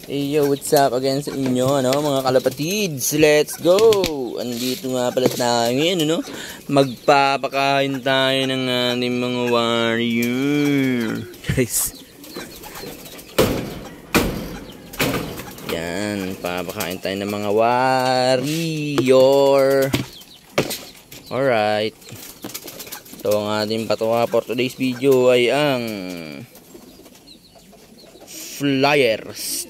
Hey yo, what's up again sa inyo, ano, mga kalapatids? Let's go! Andito nga pala tayo ngayon, ano? Magpapakain tayo ng ating mga warrior. Guys. Yan, papakain tayo ng mga warrior. Alright. So, ang ating patuwa for today's video ay ang flyers.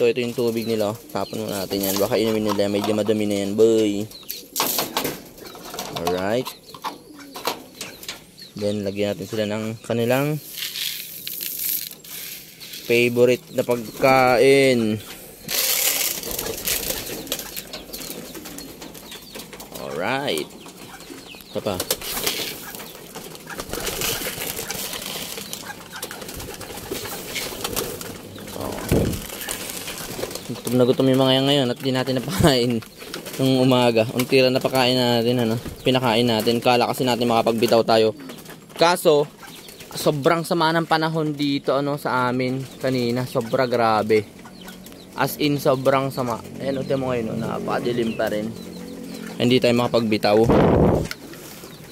So ito yung tubig nila. Tapon mo natin yan. Baka inumin nila. Medyo madami na yan, boy. Alright. Then lagyan natin sila ng kanilang favorite na pagkain. Alright. Ito pa. Gutom na gutom yung mga yan ngayon at di natin napakain ng umaga. Untira napakain natin, ano, pinakain natin. Kala kasi natin makapagbitaw tayo. Kaso, sobrang sama ng panahon dito, ano, sa amin kanina. Sobra grabe. As in, sobrang sama. Ayan, uti mo ngayon, no, napakadilim pa rin. Hindi tayo makapagbitaw.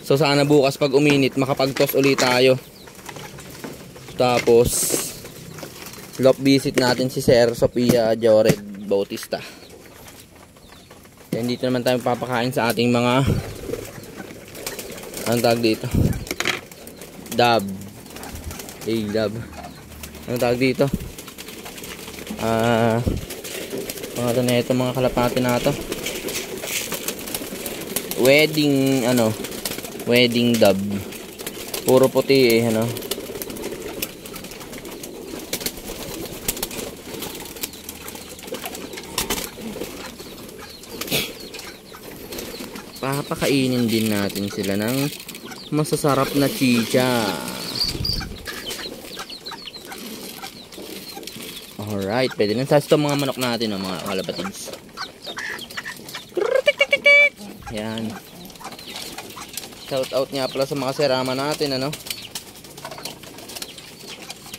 So, sana bukas pag uminit, makapag-toss ulit tayo. Tapos, lop visit natin si Sir Sophia Jored Bautista. Then dito naman tayo papakain sa ating mga anong tawag dito? Dab. Hey, dab. Anong tawag dito? Mga na ito, mga kalapati na ito. Wedding, ano? Wedding dab. Puro puti eh, ano? Papakainin din natin sila ng masasarap na chicha. Alright, pwede na sa mga manok natin, oh, mga kalapatids. Yan. Shout out nga pala sa mga serama natin, ano.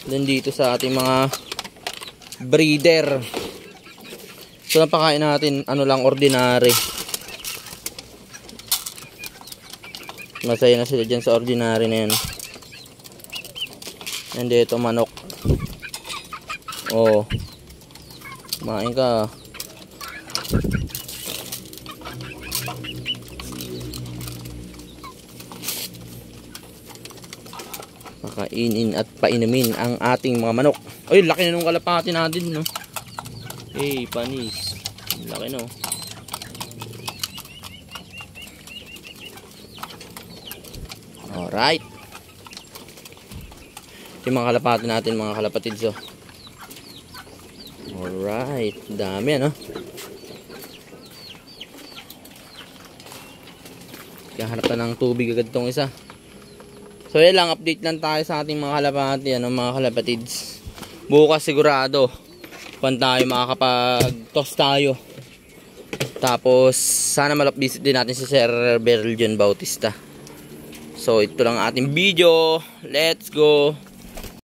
Then dito sa ating mga breeder. So napakain natin, ano lang, ordinary. Masaya na sila dyan sa ordinary na yan. And ito manok. Oh, kumain ka. Makainin at painumin ang ating mga manok. Ay, laki na nung kalapati natin, no? Hey, panis. Laki, no? Alright. Yung mga kalapati natin, mga kalapatids, oh. Alright. Dami, ano? Kahanap na ng tubig agad tong isa. So, yan lang. Update lang tayo sa ating mga kalapati, ano, mga kalapatids. Bukas sigurado kung tayo makakapag-toss tayo. Tapos, sana malap-visit din natin si Sir Berlion Bautista. So ito lang ating video. Let's go.